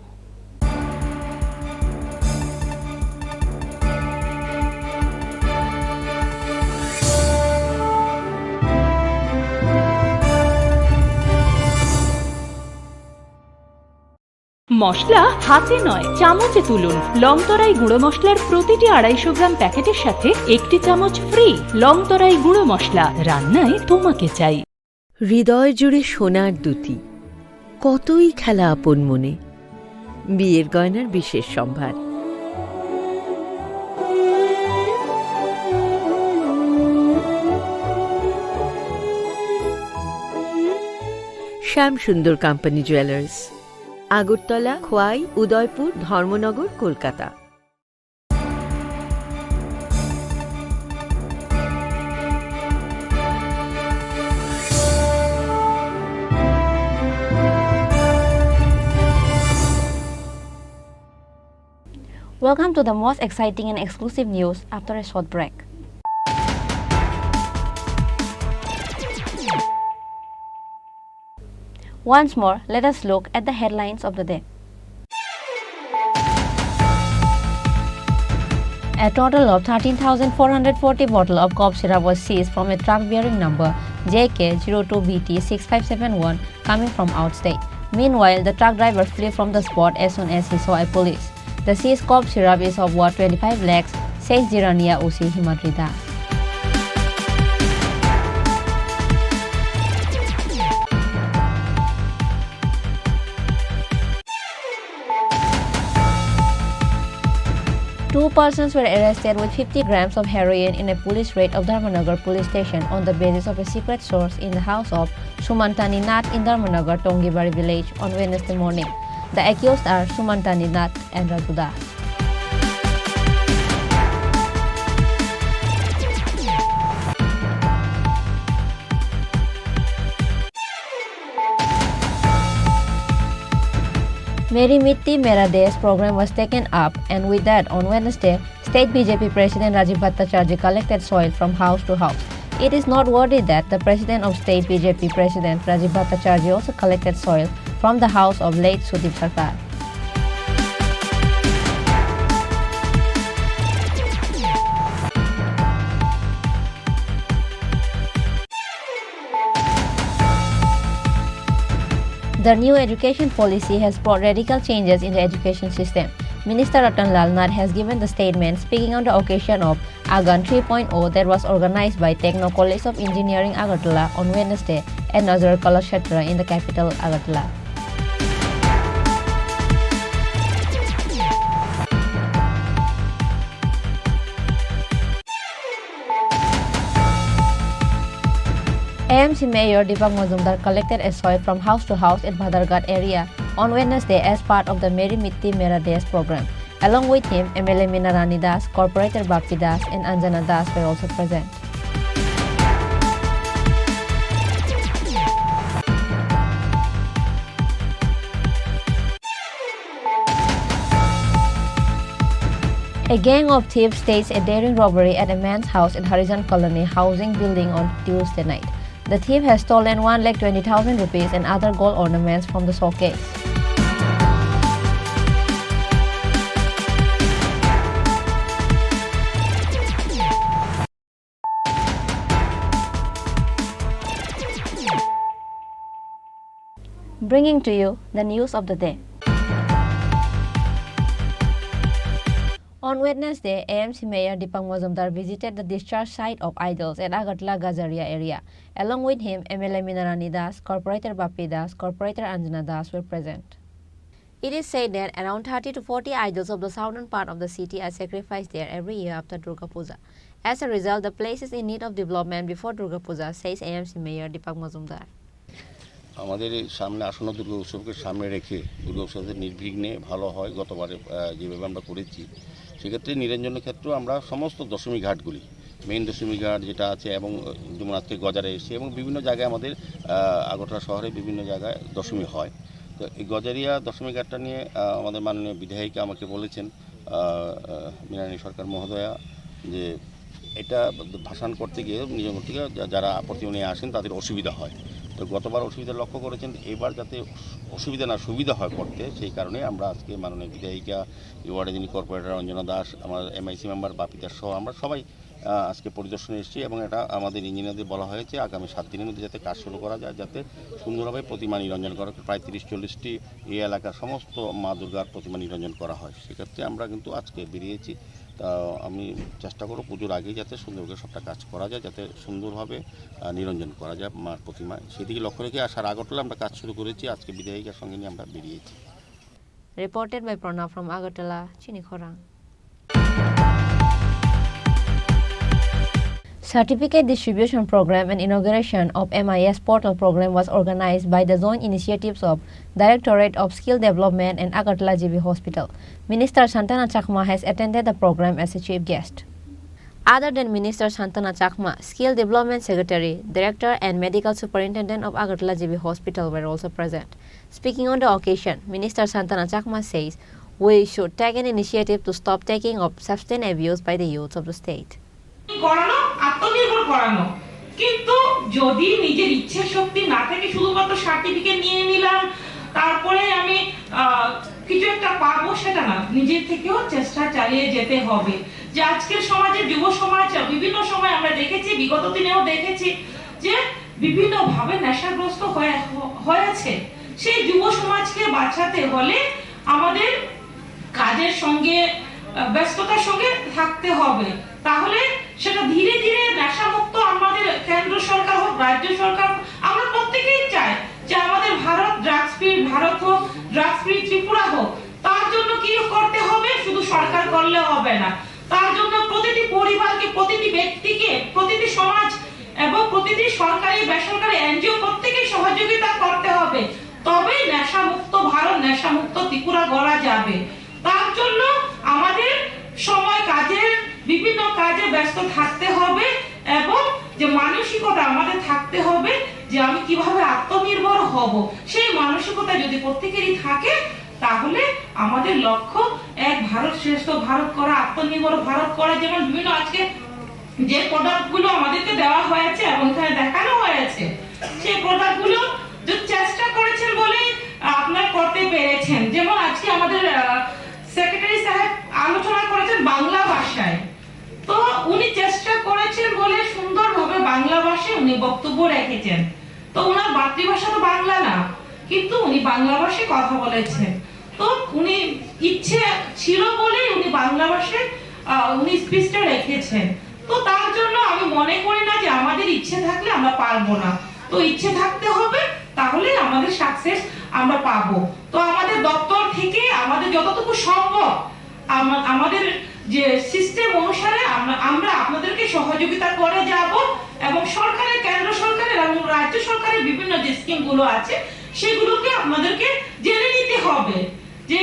মশলা হাতে নয় চামচে তুলুন। লংতরাই গুঁড়ো মশলার প্রতিটি 250 গ্রাম প্যাকেটের সাথে 1টি চামচ ফ্রি। লংতরাই গুঁড়ো মশলা, রান্নায় তোমাকে চাই। হৃদয় জুড়ে সোনার দুটি, কতই খেলা আপন মনে, বিয়ের গয়নার বিশেষ সম্ভার। শ্যাম সুন্দর company jewellers, Agartala, Khowai, Udaipur, Dharmanagar, Kolkata. Welcome to the most exciting and exclusive news after a short break. Once more, let us look at the headlines of the day. A total of 13,440 bottles of cough syrup was seized from a truck bearing number JK02BT6571 coming from outstate. Meanwhile, the truck driver fled from the spot as soon as he saw a police. The seized cough syrup is of worth 25 lakhs, says Jirania OC Himadrida. Two persons were arrested with 50 grams of heroin in a police raid of Dharmanagar police station on the basis of a secret source in the house of Sumantani Nath in Dharmanagar, Tongibari village on Wednesday morning. The accused are Sumantani Nath and Raju Das. Meri Mitti Mera Desh program was taken up, and with that, on Wednesday, State BJP President Rajiv Bhattacharjee collected soil from house to house. It is noteworthy that the President of State BJP President Rajiv Bhattacharjee also collected soil from the house of late Sudip Sarkar. The new education policy has brought radical changes in the education system. Minister Ratanlal Nath has given the statement speaking on the occasion of Agan 3.0 that was organized by Techno College of Engineering Agartala on Wednesday at Nazar Kalakshetra in the capital Agartala. AMC Mayor Deepak Majumdar collected a soil from house to house in Bhadarghat area on Wednesday as part of the Meri Mitti Mera Desh program. Along with him, MLA Minarani Das, Corporator Bapti Das and Anjana Das were also present. A gang of thieves staged a daring robbery at a man's house in Harijan Colony housing building on Tuesday night. The thief has stolen 1,20,000 rupees and other gold ornaments from the showcase. Bringing to you the news of the day. On Wednesday, AMC Mayor Deepak Majumdar visited the discharge site of idols at Agartala Gazaria area. Along with him, MLA Minarani Das, Corporator Bapti Das, Corporator Anjana Das were present. It is said that around 30 to 40 idols of the southern part of the city are sacrificed there every year after Durga Puja. As a result, the place is in need of development before Durga Puja, says AMC Mayor Deepak Majumdar. আমাদের এই সামনে আসন্ন দুর্গা উৎসবকে সামনে রেখে দুর্গা উৎসবের নির্বিঘ্নে ভালো হয় গতবারে যেভাবে আমরা করেছি সেক্ষেত্রে নিরঞ্জনের ক্ষেত্রেও আমরা সমস্ত দশমী ঘাটগুলি মেইন দশমী ঘাট যেটা আছে এবং যেমন আজকে গজারে এসে এবং বিভিন্ন জায়গায় আমাদের আগরতলা শহরে বিভিন্ন জায়গায় দশমী হয় তো এই গজারিয়া দশমী ঘাটটা নিয়ে আমাদের মাননীয় বিধায়িকা আমাকে বলেছেন মিনানী সরকার মহোদয়া যে এটা ভাসান করতে গিয়ে নিজের থেকে যারা প্রতিমা নিয়ে আসেন তাদের অসুবিধা হয় তো গতবার অসুবিধা লক্ষ্য করেছেন এবার যাতে অসুবিধা না সুবিধা হয় করতে সেই কারণে আমরা আজকে মাননীয় বিধায়িকা ওয়ার্ডে যিনি কর্পোরেটর অঞ্জনা দাস আমার এমআইসি মেম্বার বাপিদাস সহ আমরা সবাই আজকে পরিদর্শনে এসেছি এবং এটা আমাদের ইঞ্জিনিয়ারদের বলা হয়েছে আগামী 7 দিনের মধ্যে যাতে কাজ শুরু করা যায় যাতে সুন্দরভাবে প্রতিমা নিরঞ্জন করা প্রায় 30-40টি এই এলাকার সমস্ত মা দুর্গার প্রতিমা নিরঞ্জন করা হয় সেক্ষেত্রে আমরা কিন্তু আজকে বেরিয়েছি তা আমি চেষ্টা করব পুজোর আগেই যাতে সুন্দরভাবে সবটা কাজ করা যায় যাতে সুন্দরভাবে নিরঞ্জন করা যায় মার প্রতিমা সেদিকে লক্ষ্য রেখে আসার আগরতলা আমরা কাজ শুরু করেছি আজকে বিধায়িকার সঙ্গে নিয়ে আমরা বেরিয়েছি Reported by Pranav from Agartala, Chini Khorang. Certificate distribution program and inauguration of MIS portal program was organized by the joint initiatives of Directorate of Skill Development and Agartala GB Hospital. Minister Santana Chakma has attended the program as a chief guest. Other than Minister Santana Chakma, Skill Development Secretary, Director and Medical Superintendent of Agartala GB Hospital were also present. Speaking on the occasion, Minister Santana Chakma says, we should take an initiative to stop taking of substance abuse by the youth of the state. করানো আত্মনির্ভর করানো কিন্তু যদি নিজের ইচ্ছে শক্তি না থাকে শুধুমাত্র সার্টিফিকেট নিয়ে নিলাম তারপরে আমি কিছু একটা পাবো সেটা না নিজের থেকেও চেষ্টা চালিয়ে যেতে হবে যে আজকের সমাজে যুব সমাজ বিভিন্ন সময় আমরা দেখেছি বিগত দিনেও দেখেছি যে বিভিন্ন ভাবে নেশাগ্রস্ত হয়েছে সেই যুব সমাজকে বাঁচাতে হলে আমাদের কাজের সঙ্গে ব্যস্ততার সঙ্গে থাকতে হবে তাহলে সেটা ধীরে ধীরে নেশামুক্ত আমাদের কেন্দ্র সরকার হোক রাজ্য সরকার আমরা প্রত্যেকেই চাই যে আমাদের ভারত ড্রাগস ফ্রি ভারত হোক ড্রাগস ফ্রি ত্রিপুরা হোক তার জন্য কি করতে হবে শুধু সরকার করলে হবে না তার জন্য প্রতিটি পরিবারকে প্রতিটি ব্যক্তিকে প্রতিটি সমাজ এবং প্রতিটি সরকারি বেসরকারি এনজিও প্রত্যেকেই সহযোগিতা করতে হবে তবেই নেশামুক্ত ভারত নেশামুক্ত ত্রিপুরা গড়া যাবে তার জন্য আমাদের সময় কাজের বিভিন্ন কাজে ব্যস্ত থাকতে হবে এবং যে মানসিকতা আমাদের থাকতে হবে যে আমি কিভাবে আত্মনির্ভর হব সেই মানসিকতা যদি প্রত্যেকেরই থাকে তাহলে আমাদের লক্ষ্য এক ভারত শ্রেষ্ঠ ভারত করা আত্মনির্ভর ভারত করা যেমন বিভিন্ন আজকে যে প্রোডাক্টগুলো আমাদেরকে দেওয়া হয়েছে এবং এখানে দেখানো হয়েছে সেই প্রোডাক্টগুলো যে চেষ্টা করেছেন বলেই আপনারা করতে পেরেছেন যেমন আজকে আমাদের সেক্রেটারি সাহেব আলোচনা করেছেন বাংলা ভাষায় তো উনি চেষ্টা করেছেন বলে সুন্দরভাবে বাংলা ভাষায় উনি বক্তব্য রেখেছেন তো ওনার মাতৃভাষা তো বাংলা না কিন্তু উনি বাংলা ভাষায় কথা বলেছেন। তো উনি ইচ্ছে ছিল বলেই উনি বাংলা ভাষায় উনি স্পিচটা রেখেছেন। তো তার জন্য আমি মনে করি না যে আমাদের ইচ্ছে থাকলে আমরা পারবো না। তো ইচ্ছে থাকতে হবে, তাহলে আমাদের সাকসেস আমরা পাবো। তো আমাদের দপ্তর থেকে আমাদের যতটুকু সম্ভব আমাদের যে সিস্টেম অনুসারে আমরা আপনাদেরকে সহযোগিতা করে যাব, এবং সরকারের, কেন্দ্র সরকারের এবং রাজ্য সরকারের বিভিন্ন যে স্কিমগুলো আছে সেগুলোকে আপনাদেরকে জেনে নিতে হবে। যে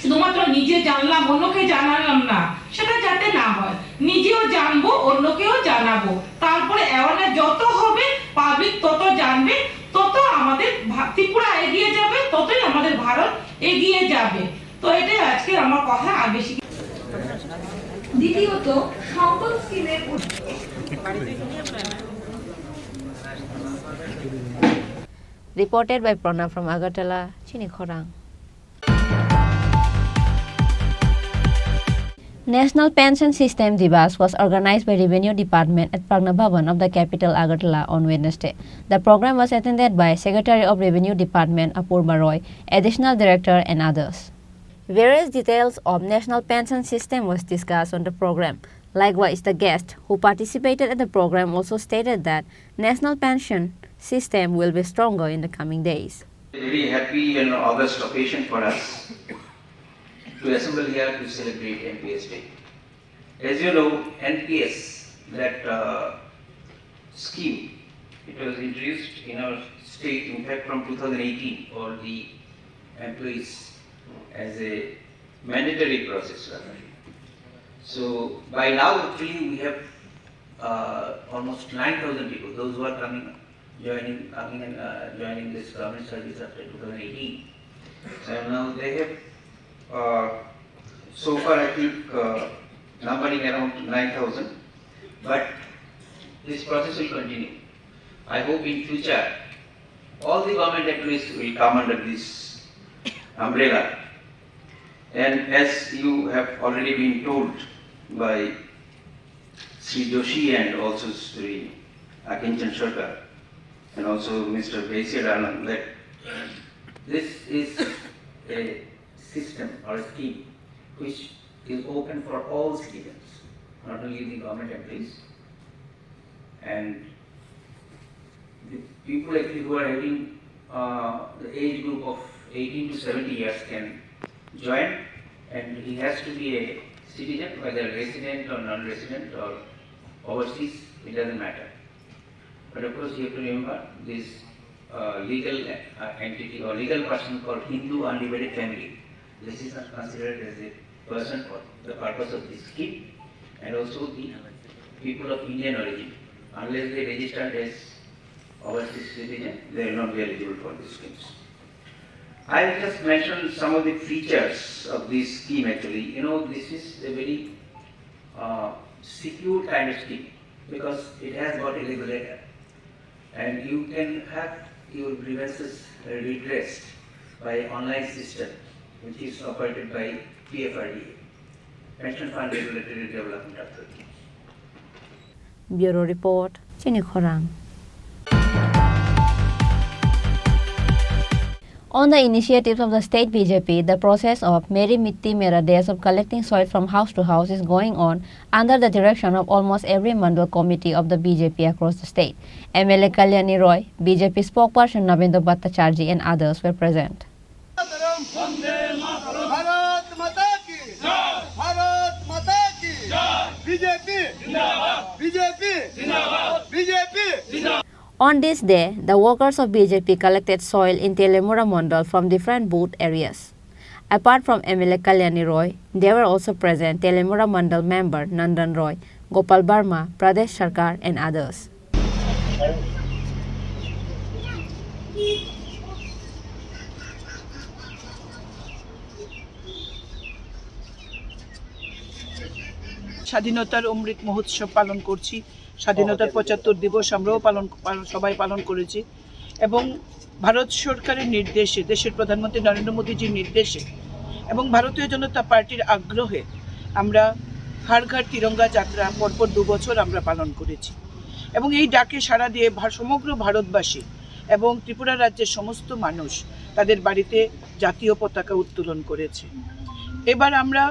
শুধুমাত্র নিজে জানলাম অন্যকে জানালাম না, সেটা যাতে না হয়। নিজেও জানবো, অন্যকেও জানাবো, তারপরে অ্যাওয়ারনেস যত হবে, পাবলিক তত জানবে, তত আমাদের ত্রিপুরা এগিয়ে যাবে, ততই আমাদের ভারত এগিয়ে যাবে। তো এটাই আজকে আমার কথা। আর বেশি দ্বিতীয়ত, সম্পদ স্কিমের Reported by Prana from Agartala, Chini Khorang. National Pension System Divas was organized by Revenue Department at Pragna Bhavan of the capital Agartala on Wednesday. The program was attended by Secretary of Revenue Department Apurva Roy, Additional Director and others. Various details of National Pension System was discussed on the program. Likewise, the guest who participated at the program also stated that National Pension System will be stronger in the coming days. Very happy and august occasion for us to assemble here to celebrate NPS Day. As you know, NPS, that scheme, it was introduced in our state, in fact from 2018, for the employees as a mandatory process. So by now actually we have almost 9,000 people, those who are joining this government service after 2018. So now they have so far I think numbering around 9,000, but this process will continue. I hope in future all the government employees will come under this umbrella. And as you have already been told by Sri Joshi and also Sri Akinchan Sarkar and also Mr. Vaisya Anand, that this is a system or scheme which is open for all citizens, not only the government employees. And the people actually who are having the age group of 18 to 70 years can join, and he has to be a citizen, whether resident or non-resident or overseas, it doesn't matter. But of course you have to remember this legal entity or legal person called Hindu Undivided Family. This is not considered as a person for the purpose of this scheme, and also the people of Indian origin. Unless they registered as overseas citizen, they will not be eligible for these schemes. I will just mention some of the features of this scheme actually. You know, this is a very secure kind of scheme because it has got a regulator, and you can have your grievances redressed by online system which is operated by PFRDA, Pension Fund Regulatory Development Authority. Bureau Report, Chini Khorang. On the initiatives of the state BJP, the process of Meri Mitti Mera Desh of collecting soil from house to house is going on under the direction of almost every mandal committee of the BJP across the state. MLA Kalyani Roy, BJP spokesperson Navendra Bhattacharjee and others were present. On this day, the workers of BJP collected soil in Telemura Mandal from different booth areas. Apart from MLA Kalyani Roy, there were also present Telemura Mandal member Nandan Roy, Gopal Barma, Pradesh Sarkar and others. স্বাধীনতার অমৃত মহোৎসব পালন করছি। স্বাধীনতার ৭৫ দিবস আমরাও সবাই পালন করেছি, এবং ভারত সরকারের নির্দেশে, দেশের প্রধানমন্ত্রী নরেন্দ্র মোদীজির নির্দেশে এবং ভারতীয় জনতা পার্টির আগ্রহে আমরা হর ঘর তিরঙ্গা যাত্রা পরপর ২ বছর আমরা পালন করেছি, এবং এই ডাকে সাড়া দিয়ে সমগ্র ভারতবাসী এবং ত্রিপুরা রাজ্যের সমস্ত মানুষ তাদের বাড়িতে জাতীয় পতাকা উত্তোলন করেছে। এবার আমরা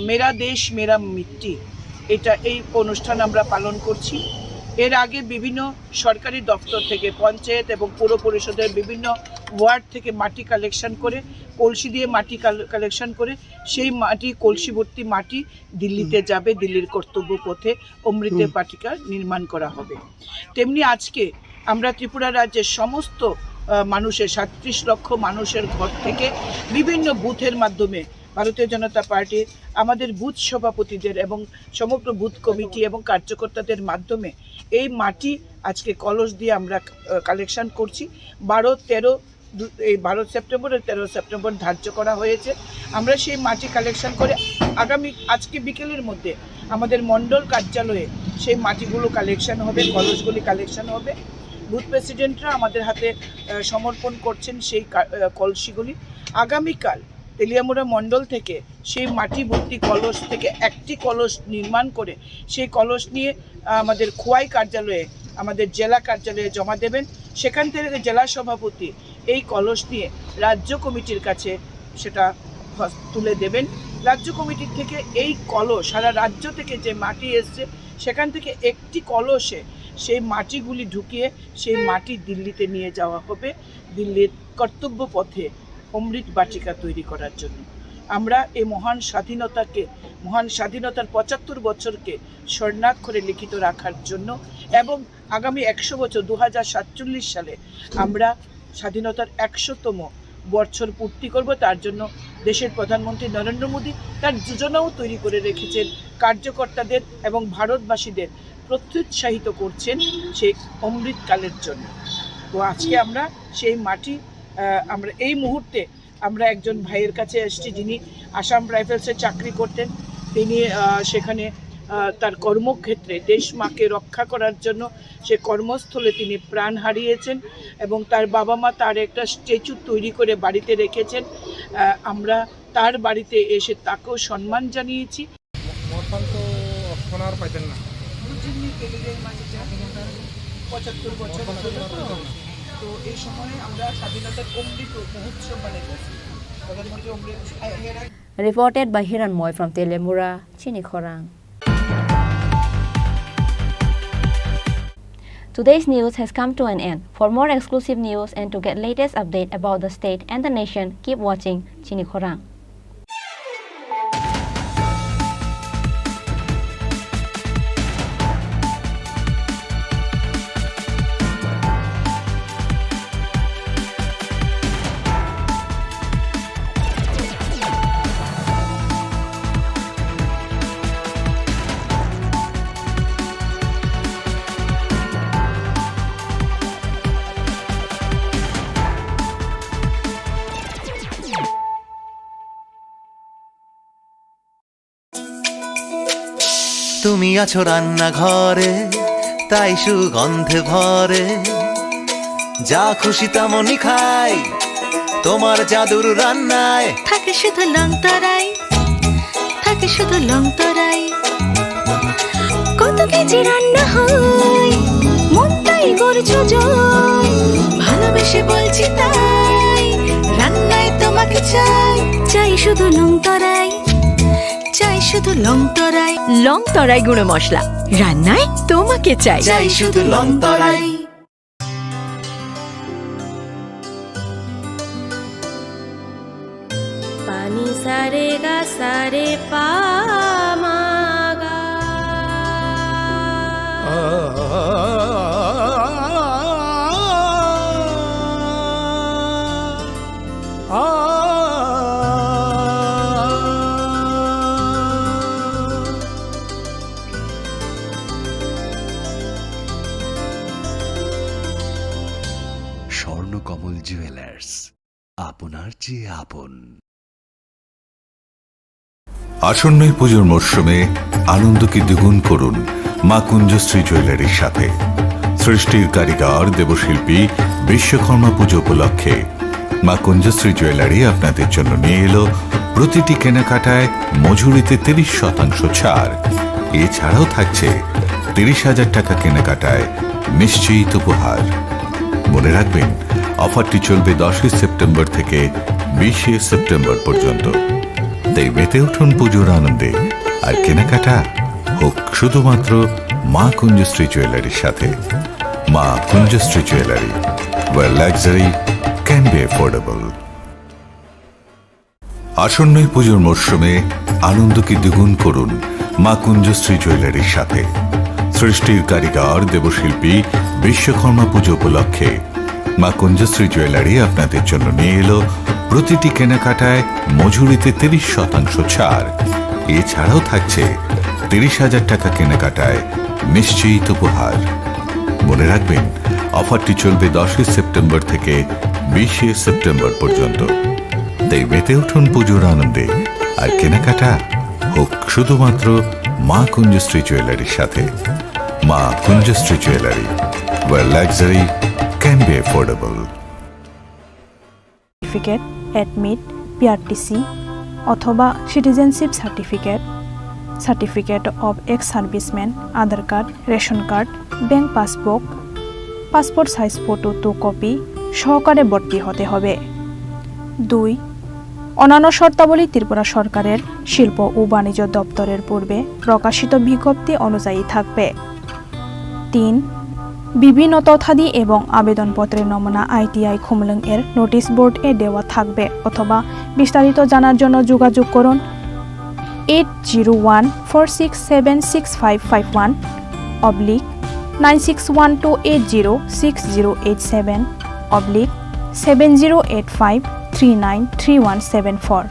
মেরা দেশ মেরা মিট্টি এই অনুষ্ঠান আমরা পালন করছি। এর আগে বিভিন্ন সরকারি দপ্তর থেকে, পঞ্চায়েত এবং পৌর পরিষদের বিভিন্ন ওয়ার্ড থেকে মাটি কালেকশন করে, কলসি দিয়ে মাটি কালেকশন করে সেই মাটি, কলসি ভর্তি মাটি দিল্লিতে যাবে। দিল্লির কর্তব্য পথে অমৃতের বাটিকা নির্মাণ করা হবে। তেমনি আজকে আমরা ত্রিপুরা রাজ্যের সমস্ত মানুষের 37 লক্ষ মানুষের ঘর থেকে বিভিন্ন বুথের মাধ্যমে ভারতীয় জনতা পার্টির আমাদের বুথ সভাপতিদের এবং সমগ্র বুথ কমিটি এবং কার্যকর্তাদের মাধ্যমে এই মাটি আজকে কলস দিয়ে আমরা কালেকশন করছি। 12 সেপ্টেম্বর আর 13 সেপ্টেম্বর ধার্য করা হয়েছে। আমরা সেই মাটি কালেকশন করে আজকে বিকেলের মধ্যে আমাদের মণ্ডল কার্যালয়ে সেই মাটিগুলো কালেকশন হবে, কলসগুলি কালেকশন হবে। বুথ প্রেসিডেন্টরা আমাদের হাতে সমর্পণ করছেন সেই কলসিগুলি। আগামীকাল তেলিয়ামুড়া মণ্ডল থেকে সেই মাটি ভর্তি কলস থেকে একটি কলস নির্মাণ করে সেই কলস নিয়ে আমাদের খোয়াই কার্যালয়ে, আমাদের জেলা কার্যালয়ে জমা দেবেন। সেখান থেকে জেলা সভাপতি এই কলস নিয়ে রাজ্য কমিটির কাছে সেটা তুলে দেবেন। রাজ্য কমিটির থেকে এই কলস, সারা রাজ্য থেকে যে মাটি এসছে সেখান থেকে একটি কলসে সেই মাটিগুলি ঢুকিয়ে সেই মাটি দিল্লিতে নিয়ে যাওয়া হবে, দিল্লির কর্তব্য পথে অমৃত বাটিকা তৈরি করার জন্য। আমরা এই মহান স্বাধীনতার 75 বছরকে স্বর্ণাক্ষরে লিখিত রাখার জন্য এবং আগামী 100 বছর 2047 সালে আমরা স্বাধীনতার 100তম বছর পূর্তি করব। তার জন্য দেশের প্রধানমন্ত্রী নরেন্দ্র মোদী তার যোজনাও তৈরি করে রেখেছেন, কার্যকর্তাদের এবং ভারতবাসীদের প্রত্যুৎসাহিত করছেন সেই অমৃতকালের জন্য। তো আজকে আমরা সেই মাটি, আমরা এই মুহূর্তে আমরা একজন ভাইয়ের কাছে এসেছি যিনি আসাম রাইফেলসে চাকরি করতেন। তিনি সেখানে তার কর্মক্ষেত্রে দেশ মাকে রক্ষা করার জন্য সে কর্মস্থলে তিনি প্রাণ হারিয়েছেন এবং তার বাবা মা তার একটা স্ট্যাচু তৈরি করে বাড়িতে রেখেছেন। আমরা তার বাড়িতে এসে তাকেও সম্মান জানিয়েছি। পাইতেন না 75 বছর, তো এই সময়ে আমরা স্বাধীনতার অমৃত মহোৎসব বানাইতেছি। প্রধানমন্ত্রী অমৃত। Reported by Hiran Moy from Telemura, Chini Khorang. Today's news has come to an end. For more exclusive news and to get latest update about the state and the nation, keep watching Chini Khorang. তুমি আছো রান্নাঘরে, তাই সুগন্ধে ভরে, যা খুশি তেমনই খাই তোমার জাদুর রান্নায়। থাকে শুধু লং তরাই, থাকে শুধু লং তরাই, কত কেজি রান্না হয় মনটাই করছো জয়। ভালোবেসে বলছি তাই, রান্নায় তোমাকে চাই, চাই শুধু লং তরাই, চাই শুধু লং তরাই। লং তরাই গুঁড়ো মশলা, রান্নায় তোমাকে চাই, চাই শুধু লং তরাই। পানি সারে গা সারে পা মা গা। স্বর্ণকমল জুয়েলার্স, আপনার চেয়ে আপন। আসন্ন পুজোর মরশুমে আনন্দকে দ্বিগুণ করুন মা কুঞ্জশ্রী জুয়েলারির সাথে। সৃষ্টির কারিগর দেবশিল্পী বিশ্বকর্মা পুজো উপলক্ষে মা কুঞ্জশ্রী জুয়েলারি আপনাদের জন্য নিয়ে এলো প্রতিটি কেনাকাটায় মজুরিতে 30% ছাড়। এছাড়াও থাকছে 30,000 টাকা কেনাকাটায় নিশ্চিত উপহার। মনে রাখবেন, অফারটি চলবে 10 সেপ্টেম্বর থেকে 20 সেপ্টেম্বর পর্যন্ত। তাই মেতে উঠুন পুজোর আনন্দে, আর কেনাকাটা হোক শুধুমাত্র মা কুঞ্জশ্রী জুয়েলারির সাথে। Maa Kunjashree jewellery, where luxury can be affordable। আসন্নই পুজোর মরশুমে আনন্দকে দ্বিগুণ করুন মা কুঞ্জশ্রী জুয়েলারির সাথে। সৃষ্টির কারিগর দেবশিল্পী বিশ্বকর্মা পুজো উপলক্ষে মা কুঞ্জশ্রী জুয়েলারি আপনাদের জন্য নিয়ে এলো প্রতিটি কেনাকাটায় মজুরিতে 30% ছাড়। এছাড়াও থাকছে 30,000 টাকা কেনাকাটায় নিশ্চিত উপহার। মনে রাখবেন, অফারটি চলবে 10 সেপ্টেম্বর থেকে 20 সেপ্টেম্বর পর্যন্ত। তাই মেতে উঠুন পুজোর আনন্দে, আর কেনাকাটা হোক শুধুমাত্র মা কুঞ্জশ্রী জুয়েলারির সাথে। Maa Kunjashree jewellery, where luxury can be affordable। Certificate, admit, PRTC অথবা citizenship certificate, certificate of ex serviceman, Aadhaar card, ration card, bank passbook, passport size photo 2 copy সহকারে ভর্তি হতে হবে। 2. অন্যান্য শর্তাবলী ত্রিপুরা সরকারের শিল্প ও বাণিজ্য দপ্তরের পূর্বে প্রকাশিত বিজ্ঞপ্তি অনুযায়ী থাকবে। 3. বিভিন্ন তথ্যাদি এবং আবেদনপত্রের নমুনা ITI খুমলুং এর নোটিশ বোর্ড এ দেওয়া থাকবে, অথবা বিস্তারিত জানার জন্য যোগাযোগ করুন 8014676551 /9612806087 /7085393174।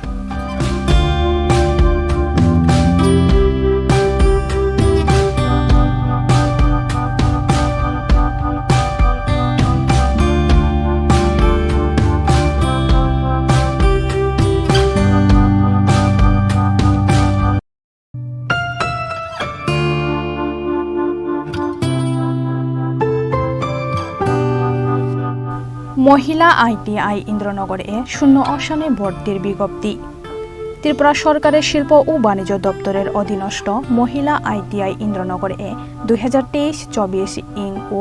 মহিলা ITI ইন্দ্রনগরে 0 আসনে ভর্তির বিজ্ঞপ্তি। ত্রিপুরা সরকারের শিল্প ও বাণিজ্য দপ্তরের অধীনস্থ মহিলা ITI ইন্দ্রনগরে 2023-24 ইং ও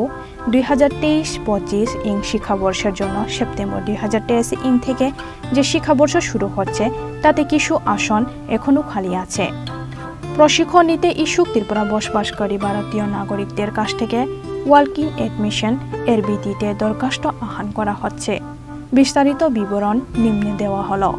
2023-25 ইং শিক্ষাবর্ষের জন্য সেপ্টেম্বর 2023 ইং থেকে যে শিক্ষাবর্ষ শুরু হচ্ছে তাতে কিছু আসন এখনও খালি আছে। প্রশিক্ষণ নিতে ইচ্ছুক ত্রিপুরা বসবাসকারী ভারতীয় নাগরিকদের কাছ থেকে ওয়ার্কিং অ্যাডমিশন এর ভিত্তিতে দরখাস্ত আহ্বান করা হচ্ছে। বিস্তারিত বিবরণ নিম্নে দেওয়া হলো।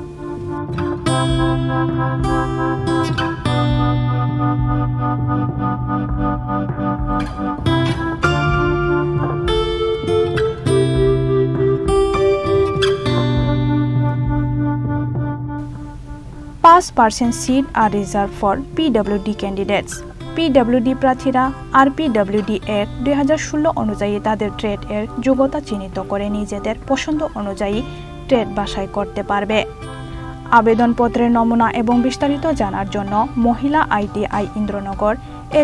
% seat are reserved for PWD candidates. PWD প্রার্থীরা RPWD Act 2016 অনুযায়ী তাদের ট্রেড এর যোগ্যতা চিহ্নিত করে নিজেদের পছন্দ অনুযায়ী ট্রেড বাছাই করতে পারবে। আবেদনপত্রের নমুনা এবং বিস্তারিত জানার জন্য মহিলা ITI ইন্দ্রনগর এ